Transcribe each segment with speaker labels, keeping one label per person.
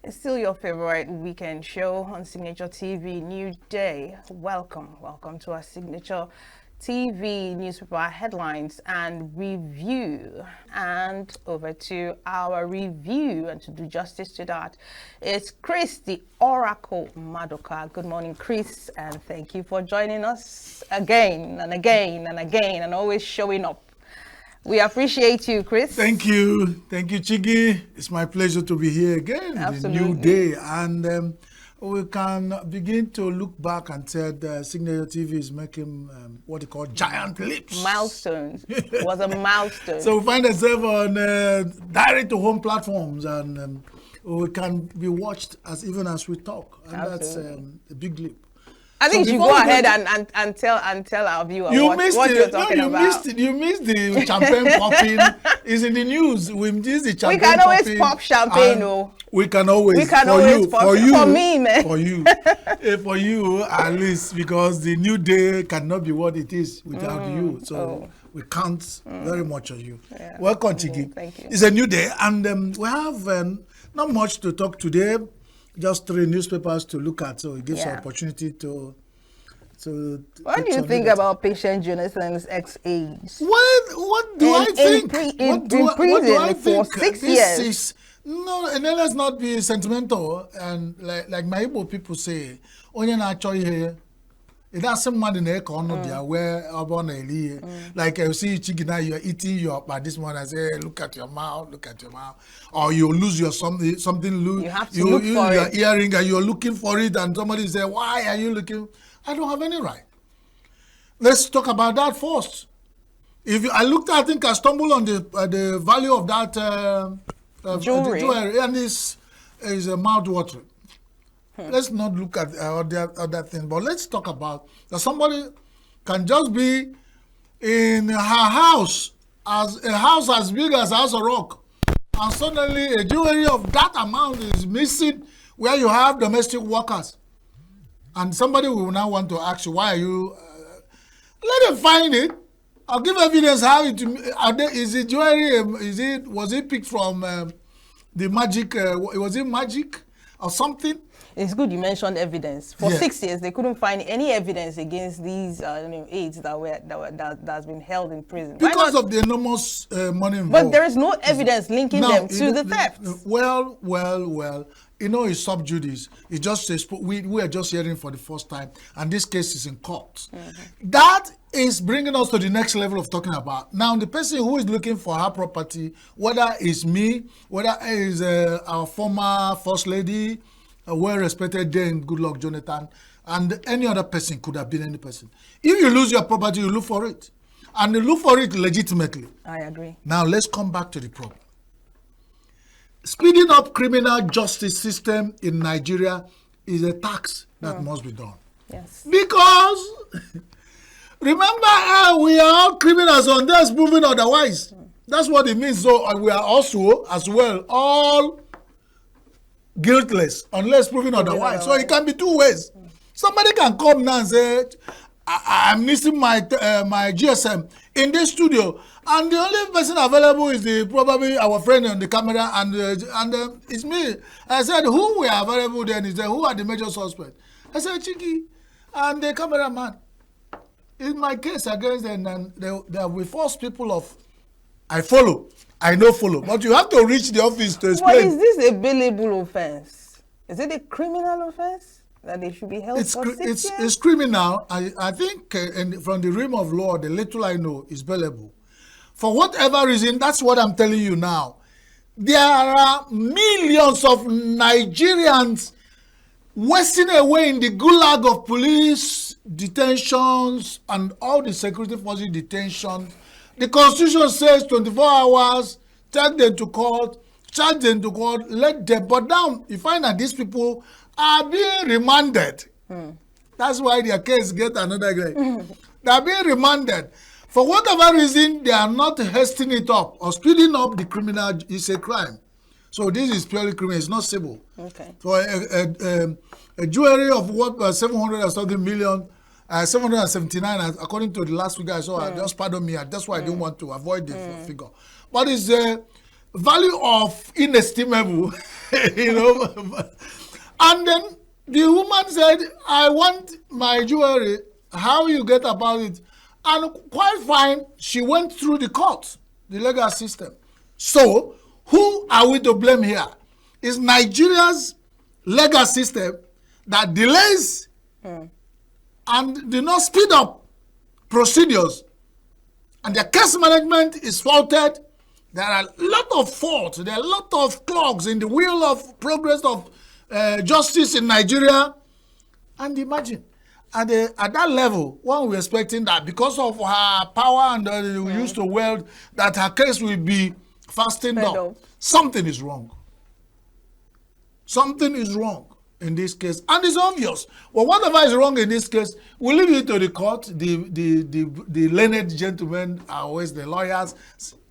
Speaker 1: It's still your favorite weekend show on Signature TV, New Day. Welcome to our Signature TV newspaper headlines and review. And over to our review, and to do justice to that, it's Chris, the Oracle Madoka. Good morning, Chris, and thank you for joining us again and again and again and always showing up. We appreciate you, Chris.
Speaker 2: Thank you, Chigi. It's my pleasure to be here again.
Speaker 1: Absolutely.
Speaker 2: The new day, and we can begin to look back and say that Signature TV is making what they call giant leaps.
Speaker 1: Milestones. It was a milestone.
Speaker 2: So we find ourselves on direct-to-home platforms, and we can be watched even as we talk, and
Speaker 1: Absolutely.
Speaker 2: That's a big leap.
Speaker 1: I think
Speaker 2: So
Speaker 1: you
Speaker 2: before
Speaker 1: go
Speaker 2: we
Speaker 1: ahead
Speaker 2: go-
Speaker 1: and tell our viewers
Speaker 2: You
Speaker 1: what
Speaker 2: missed
Speaker 1: you're
Speaker 2: it.
Speaker 1: talking
Speaker 2: You
Speaker 1: about.
Speaker 2: You missed the champagne popping. It's in the news. We missed the champagne
Speaker 1: We can always
Speaker 2: popping,
Speaker 1: pop champagne,
Speaker 2: and
Speaker 1: oh.
Speaker 2: We can always.
Speaker 1: We can
Speaker 2: for
Speaker 1: always
Speaker 2: you,
Speaker 1: pop
Speaker 2: for
Speaker 1: cha-
Speaker 2: you,
Speaker 1: for me, man.
Speaker 2: For you, for you at least, because the new day cannot be what it is without you. So we count very much on you.
Speaker 1: Yeah.
Speaker 2: Welcome, Chigi.
Speaker 1: Thank you.
Speaker 2: It's a new day, and we have not much to talk today. Just 3 newspapers to look at, so it gives
Speaker 1: Yeah.
Speaker 2: an opportunity to.
Speaker 1: What do you think about patient Jonathan's ex-aides?
Speaker 2: What do I think?
Speaker 1: In prison for 6 years.
Speaker 2: No, and then let's not be sentimental. And like my Igbo people say, onye na-achọ ihe, it doesn't matter in the corner there where about like you see Chigina, you're eating your but this morning I say, hey, look at your mouth, or you lose your something lose.
Speaker 1: You have to look for
Speaker 2: your
Speaker 1: it.
Speaker 2: earring and you're looking for it, and somebody say, why are you looking? I don't have any right. Let's talk about that first. I think I stumbled on the value of that
Speaker 1: Jewelry.
Speaker 2: and it's mouth-watering. Let's not look at other things, but let's talk about that somebody can just be in her house, a house as big as House of Rock, and suddenly a jewelry of that amount is missing where you have domestic workers. And somebody will now want to ask you, why are you... let them find it. I'll give evidence how it... is it jewelry? Was it picked from the magic... was it magic or something?
Speaker 1: It's good you mentioned evidence. For
Speaker 2: Yeah.
Speaker 1: 6 years, they couldn't find any evidence against these aides that's been held in prison. Why
Speaker 2: Because
Speaker 1: not?
Speaker 2: of the enormous money involved.
Speaker 1: But there is no evidence linking
Speaker 2: Now,
Speaker 1: them to the theft.
Speaker 2: Well, it's sub judice. It's just we are just hearing for the first time, and this case is in court. That is bringing us to the next level of talking about. Now, the person who is looking for her property, whether it's me, whether it's our former first lady, a well-respected then Goodluck Jonathan, and any other person, could have been any person. If you lose your property, you look for it, and you look for it legitimately.
Speaker 1: I agree.
Speaker 2: Now let's come back to the problem. Speeding up criminal justice system in Nigeria is a tax that must be done.
Speaker 1: Yes.
Speaker 2: Because remember how we are all criminals unless proven otherwise. That's what it means. So we are also as well all guiltless unless proven otherwise. So it can be 2 ways. Somebody can come now and say, I'm missing my GSM in this studio, and the only person available is probably our friend on the camera, and it's me. I said, who were available then? He said, who are the major suspects? I said, Chiki and the cameraman. In my case against them, and they will force people of, I know follow, but you have to reach the office to explain.
Speaker 1: What is this a billable offense? Is it a criminal offense that they should be held for 6 years?
Speaker 2: It's criminal. I think and from the realm of law, the little I know is bailable. For whatever reason, that's what I'm telling you now. There are millions of Nigerians wasting away in the gulag of police detentions and all the security forces detentions. The Constitution says 24 hours, take them to court, charge them to court, let them. But now you find that these people are being remanded. That's why their case get another grade. They are being remanded. For whatever reason, they are not hastening it up or speeding up the criminal. It's a crime. So this is purely criminal. It's not civil.
Speaker 1: Okay.
Speaker 2: For a jewelry of what 700 or something million, 779, according to the last figure I saw. Just pardon me. That's why I don't want to avoid the figure. But it's value of inestimable, you know. And then the woman said, I want my jewelry. How you get about it? And quite fine, she went through the court, the legal system. So, who are we to blame here? It's Nigeria's legal system that delays and do not speed up procedures. And their case management is faulted. There are a lot of faults. There are a lot of clogs in the wheel of progress of justice in Nigeria. And imagine, at that level, one we're expecting that because of her power and used to wealth, that her case will be fastened up. Something is wrong. Something is wrong in this case, and it's obvious. Well, whatever is wrong in this case, we leave it to the court. The learned gentlemen are always the lawyers.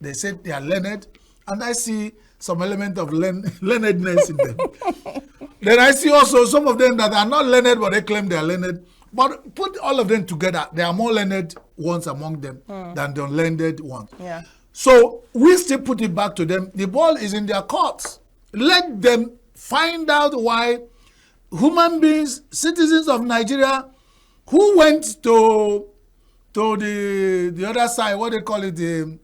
Speaker 2: They say they are learned, and I see some element of learnedness in them. Then I see also some of them that are not learned, but they claim they are learned. But put all of them together, there are more learned ones among them than the unlearned ones.
Speaker 1: Yeah.
Speaker 2: So we still put it back to them. The ball is in their courts. Let them find out why human beings, citizens of Nigeria, who went to the other side, what they call it, it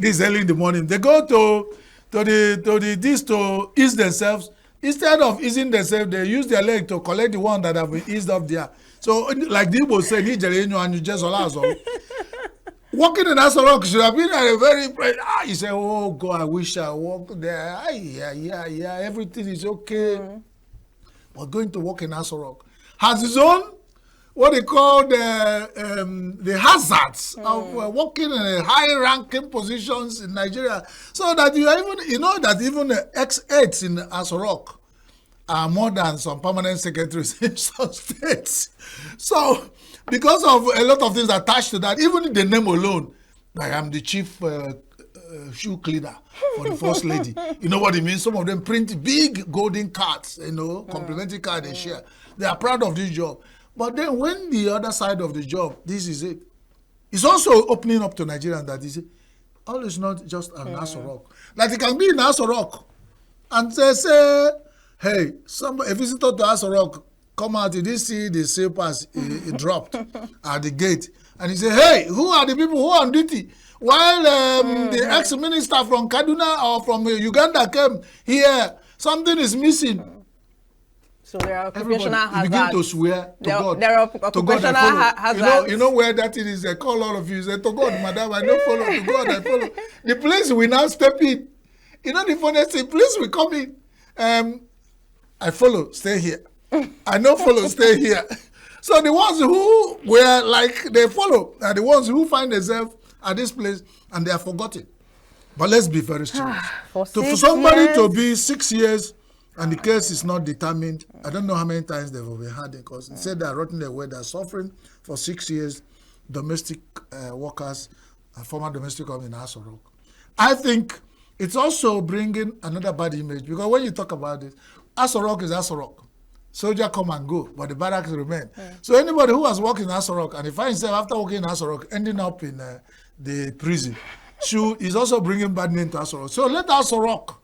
Speaker 2: is early in the morning. They go to ease themselves. Instead of easing themselves, they use their leg to collect the one that have been eased up there. So, like the Igbo say, and you just walking in Aso Rock should have been a very you say, oh God, I wish I walked there. Yeah, everything is okay. But going to walk in Aso Rock has its own, what they call the hazards of working in high-ranking positions in Nigeria. So that even the ex-aides in Aso Rock are more than some permanent secretaries in some states. So, because of a lot of things attached to that, even the name alone, like I'm the chief shoe cleaner for the first lady. You know what it means? Some of them print big golden cards, complimentary card they share. They are proud of this job. But then when the other side of the job, this is it. It's also opening up to Nigerians that is all is not just an Aso Rock. Like it can be in Aso Rock and say, hey, a visitor to Aso Rock come out, he didn't see the sale pass, it dropped at the gate. And he said, hey, who are the people who are on duty? While the ex-minister from Kaduna or from Uganda came here, something is missing.
Speaker 1: So there are occupational hazards.
Speaker 2: Begin to swear to God.
Speaker 1: There are occupational hazards.
Speaker 2: You know where that it is? They call all of you. Say, to God, madam, I don't follow. To God, I follow. The police will now step in. You know the funniest thing? Police will come in. I follow. Stay here. I don't follow. Stay here. So the ones who were like they follow are the ones who find themselves at this place and they are forgotten. But let's be very serious. For somebody to be 6 years and the case is not determined, I don't know how many times they've been had it because they said they are rotting away, they're suffering for 6 years, domestic workers, former domestic workers in Aso Rock. I think it's also bringing another bad image because when you talk about it, Aso Rock is Aso Rock. Soldier come and go, but the barracks remain. So anybody who has worked in Aso Rock and he finds himself after working in Aso Rock ending up in the prison, is also bringing bad name to Aso Rock. So let Aso Rock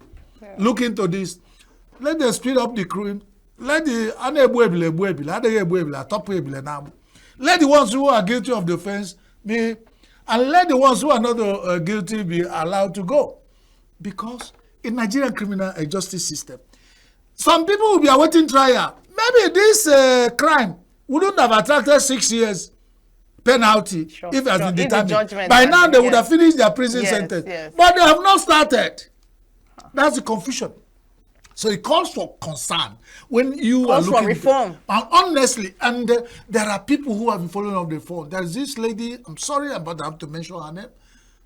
Speaker 2: look into this. Let them speed up the crime. Let the let the ones who are guilty of the offense be, and let the ones who are not guilty be allowed to go. Because in Nigerian criminal justice system, some people will be awaiting trial. Maybe this crime wouldn't have attracted 6 years penalty if it has been determined. By now they would have finished their prison sentence. But they have not started. That's the confusion. So it calls for concern when you are looking
Speaker 1: for reform.
Speaker 2: And honestly, and there are people who have been following up the reform. There's this lady, I'm sorry, but I have to mention her name,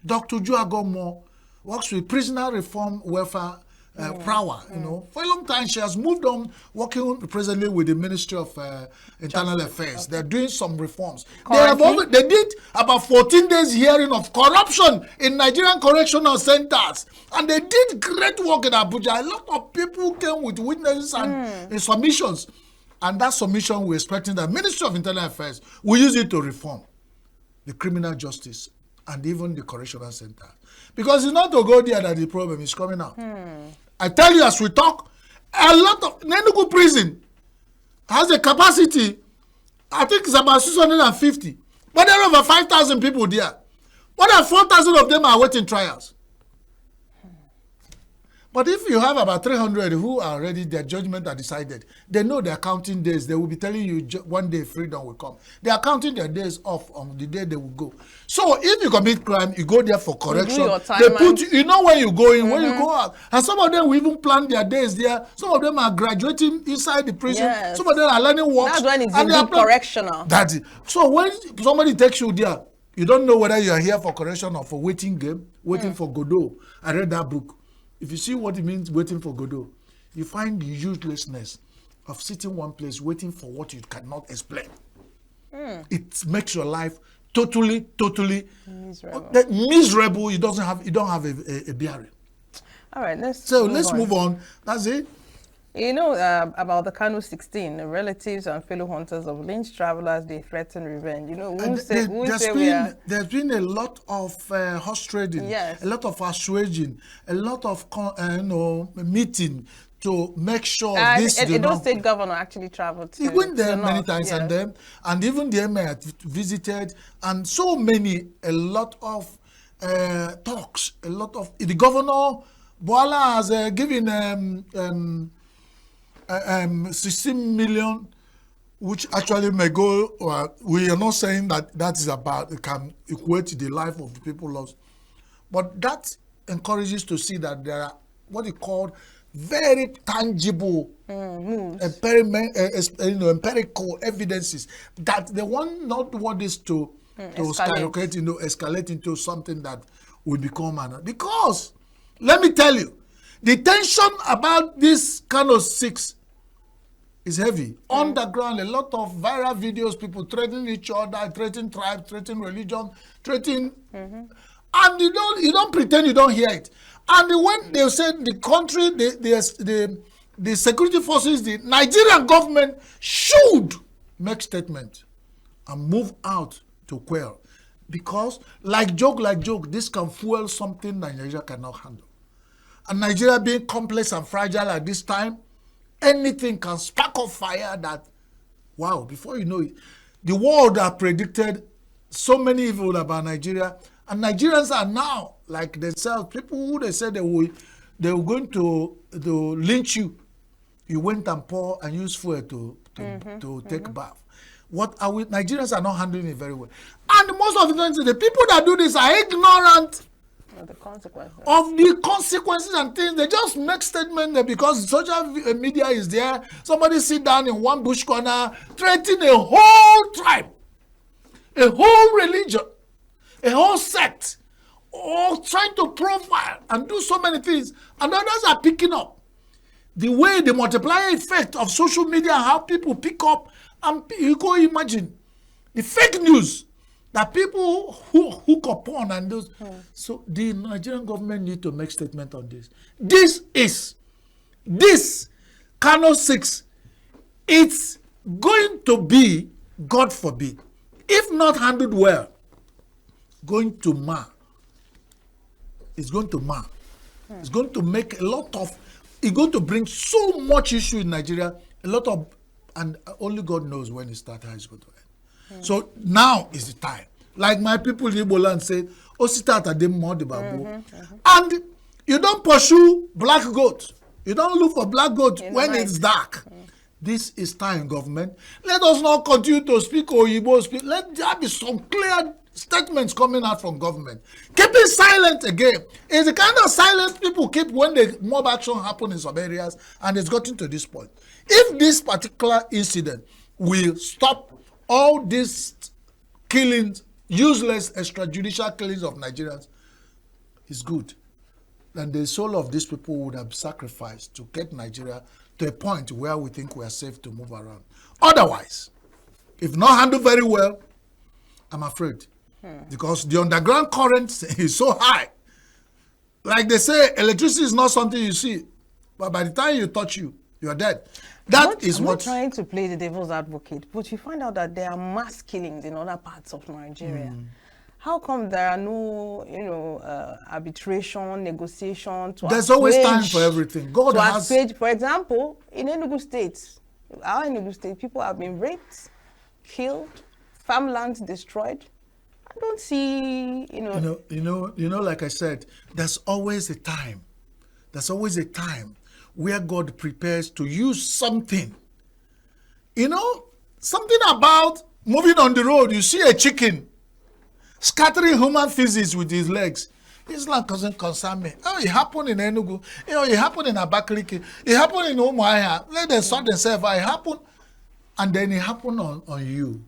Speaker 2: Dr. Juagomo, works with prisoner reform welfare power, For a long time, she has moved on, working presently with the Ministry of Internal Affairs. They're doing some reforms. They did about 14 days hearing of corruption in Nigerian correctional centers. And they did great work in Abuja. A lot of people came with witnesses and submissions. And that submission, we're expecting the Ministry of Internal Affairs will use it to reform the criminal justice and even the correctional center. Because it's not to go there that the problem is coming out. I tell you, as we talk, a lot of Enugu prison has a capacity, I think it's about 650. But there are over 5,000 people there. More than 4,000 of them are waiting trials. But if you have about 300 who are already, their judgment are decided, they know they're counting days. They will be telling you one day freedom will come. They are counting their days off on the day they will go. So if you commit crime, you go there for correction. They put you know where you go in, when you go out. And some of them will even plan their days there. Some of them are graduating inside the prison.
Speaker 1: Yes.
Speaker 2: Some of them are learning works.
Speaker 1: That's when it's indeed correctional.
Speaker 2: That's it. So when somebody takes you there, you don't know whether you are here for correction or for waiting game, waiting for Godot. I read that book. If you see what it means waiting for Godot, you find the uselessness of sitting one place waiting for what you cannot explain. It makes your life totally miserable. You don't have a bearing.
Speaker 1: All right, let's
Speaker 2: move on. That's it.
Speaker 1: You know about the Kano 16, the relatives and fellow hunters of lynched travelers, they threaten revenge. You know,
Speaker 2: there's been a lot of horse trading,
Speaker 1: yes,
Speaker 2: a lot of assuaging, a lot of meeting to make sure this. And
Speaker 1: Edo State governor actually traveled to.
Speaker 2: He went there many
Speaker 1: north,
Speaker 2: times,
Speaker 1: yes,
Speaker 2: and even the emir visited, and so many, a lot of talks, a lot of the governor Boala has given 16 million, which actually may go, we are not saying that is about, it can equate to the life of the people lost. But that encourages to see that there are what he called very tangible, empirical evidences that they want not want this to skyrocket, escalate into something that will become because let me tell you, the tension about this kind of 6 is heavy. Underground, a lot of viral videos, people threatening each other, threatening tribes, threatening religion, threatening, and you don't pretend you don't hear it. And when they said the country, the security forces, the Nigerian government should make statement and move out to quell, because like joke, this can fuel something Nigeria cannot handle. And Nigeria being complex and fragile at this time, anything can spark up fire that, wow, before you know it, the world have predicted so many evil about Nigeria, and Nigerians are now like themselves. People who they said they were going to lynch you, you went and pour and use fuel to take bath. What are we? Nigerians are not handling it very well, and most of the times the people that do this are ignorant of the consequences and things. They just make statements because social media is there. Somebody sit down in one bush corner, threatening a whole tribe, a whole religion, a whole sect, all trying to profile and do so many things. And others are picking up. The way the multiplier effect of social media, how people pick up, and you go imagine the fake news that people who hook upon and those. So the Nigerian government need to make statement on this. This Kano 6, it's going to be, God forbid, if not handled well, going to mar. It's going to mar. It's going to make a lot of, it's going to bring so much issue in Nigeria, a lot of, and only God knows when it starts, how it's going to end. So now is the time. Like my people in Igbo land said, and you don't pursue black goat. You don't look for black goat when it's dark. This is time, government. Let us not continue to speak Oyibo. Let there be some clear statements coming out from government. Keeping silent again is the kind of silence people keep when the mob action happen in some areas, and it's gotten to this point. If this particular incident will stop all these killings, useless extrajudicial killings of Nigerians, is good. And the soul of these people would have sacrificed to get Nigeria to a point where we think we are safe to move around. Otherwise, if not handled very well, I'm afraid. Because the underground current is so high. Like they say, electricity is not something you see, but by the time you touch you are dead. I'm not
Speaker 1: trying to play the devil's advocate, but you find out that there are mass killings in other parts of Nigeria. how come there are no, arbitration, negotiation to
Speaker 2: There's always time for everything. God has.
Speaker 1: For example, in Enugu State, our Enugu State, people have been raped, killed, farmlands destroyed. I don't see,
Speaker 2: Like I said, there's always a time. There's always a time where God prepares to use something. Something about moving on the road. You see a chicken scattering human feces with his legs. Islam doesn't concern me. Oh, it happened in Enugu. It happened in Abakaliki. It happened in Umuahia. Let them sort themselves. It happened. And then it happened on you.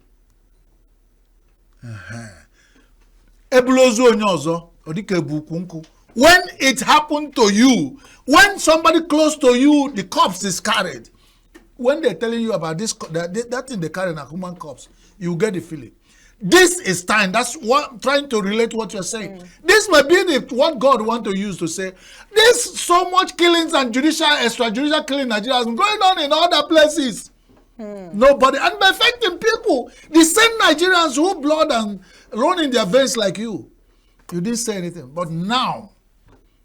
Speaker 2: When it happened to you, when somebody close to you, the corpse is carried. When they're telling you about this, that thing they carry a human corpse, you get the feeling. This is time. That's what trying to relate what you're saying. This may be what God want to use to say. There's so much killings and extrajudicial killing in Nigeria has been going on in other places. Nobody, and by affecting people, the same Nigerians who blood and run in their veins like you. You didn't say anything, but now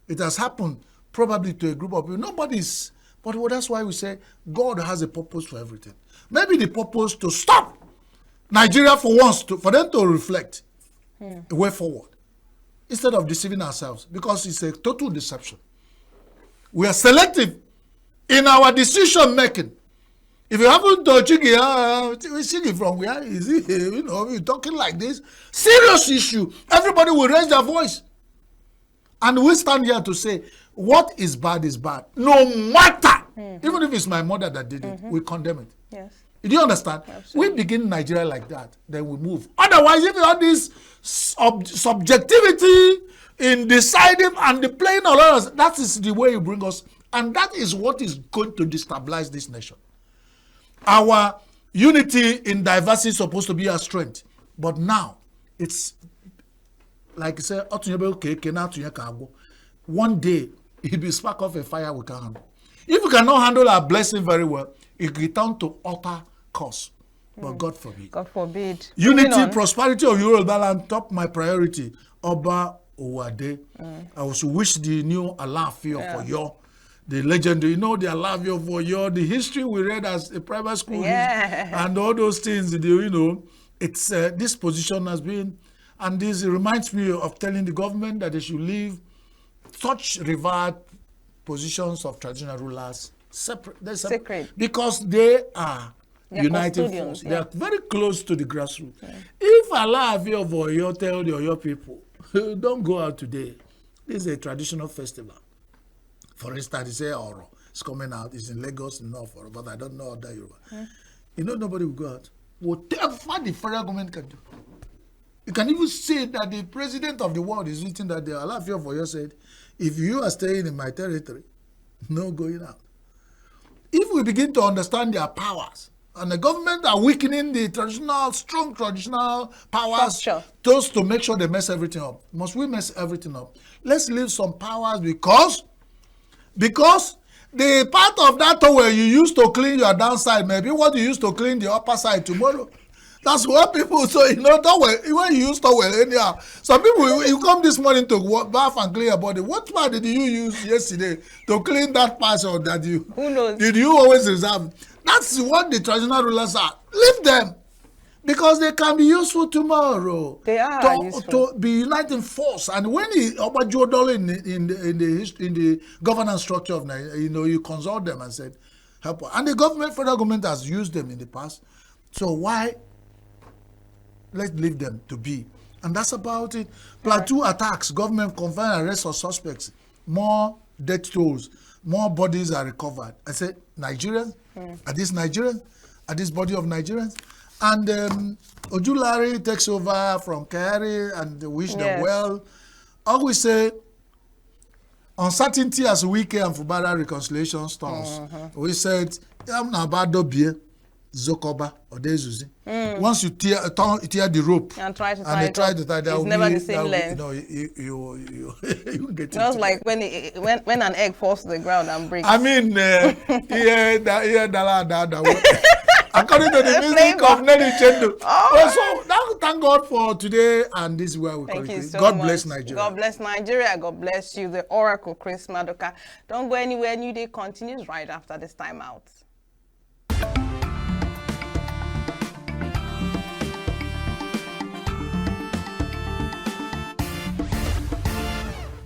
Speaker 2: it has happened probably to a group of people. Nobody's, but that's why we say God has a purpose for everything. Maybe the purpose to stop Nigeria for them to reflect a way forward instead of deceiving ourselves, because it's a total deception. We are selective in our decision making. If you happen to Chigi from where is he? You're talking like this. Serious issue. Everybody will raise their voice. And we stand here to say, what is bad is bad. No matter. Even if it's my mother that did it, we condemn it.
Speaker 1: Yes.
Speaker 2: Do you understand? Absolutely. We begin Nigeria like that, then we move. Otherwise, if you have this subjectivity in deciding and the playing of others, that is the way you bring us. And that is what is going to destabilize this nation. Our unity in diversity is supposed to be our strength. But now, it's like I said, one day, it'll be spark off a fire we can handle. If we cannot handle our blessing very well, it will turn to utter curse. But God forbid.
Speaker 1: God forbid.
Speaker 2: Unity, prosperity of Yoruba land, top my priority. Oba Owade. I also wish the new Alaafin of Oyo, the legendary, the Alaafin of Oyo, the history we read as a private school, and all those things, it's this position has been, and this reminds me of telling the government that they should leave such revered positions of traditional rulers separate, because they are united force. They are very close to the grassroots. If Alaafin of Oyo tell the Oyo people, don't go out today, this is a traditional festival. For instance, they say Oro, it's coming out, it's in Lagos, in North, but I don't know other Yoruba. Nobody will go out. Whatever the federal government can do. You can even say that the president of the world is written that the Alaafin of Oyo said, if you are staying in my territory, no going out. If we begin to understand their powers, and the government are weakening the strong traditional powers, just to make sure they mess everything up. Must we mess everything up? Let's leave some powers because the part of that towel you used to clean your downside, maybe what you used to clean the upper side tomorrow. That's what people say, towel, when you use towel anyhow. Some people, you come this morning to bath and clean your body. What part did you use yesterday to clean that part or that you?
Speaker 1: Who knows?
Speaker 2: Did you always reserve? That's what the traditional rulers are. Leave them. Because they can be useful tomorrow.
Speaker 1: They are useful.
Speaker 2: To be uniting force. And when in the governance structure of Nigeria, you consult them and said, help. And the federal government has used them in the past. So why? Let's leave them to be. And that's about it. Plateau attacks, government confine arrest of suspects. More death tolls. More bodies are recovered. I said, Nigerians? Are these Nigerians? Are this body of Nigerians? And Ojulari takes over from Kerry and wish them well. Always say, uncertainty as Wike and Fubara reconciliation stalls. We said, I'm not bad Zokoba or Dezuzi. Once you tear the rope
Speaker 1: and try to
Speaker 2: tie it,
Speaker 1: it's never the same length.
Speaker 2: You get it.
Speaker 1: Just like when an egg falls to the ground and breaks.
Speaker 2: I mean, according to the music of Nelly Chendo. So thank God for today, and this is where we
Speaker 1: Thank you
Speaker 2: conclude.
Speaker 1: so
Speaker 2: God
Speaker 1: much.
Speaker 2: bless Nigeria.
Speaker 1: God bless Nigeria. God bless you, the Oracle, Chris Madoka. Don't go anywhere. New Day continues right after this time out.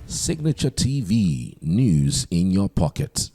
Speaker 3: Signature TV, news in your pocket.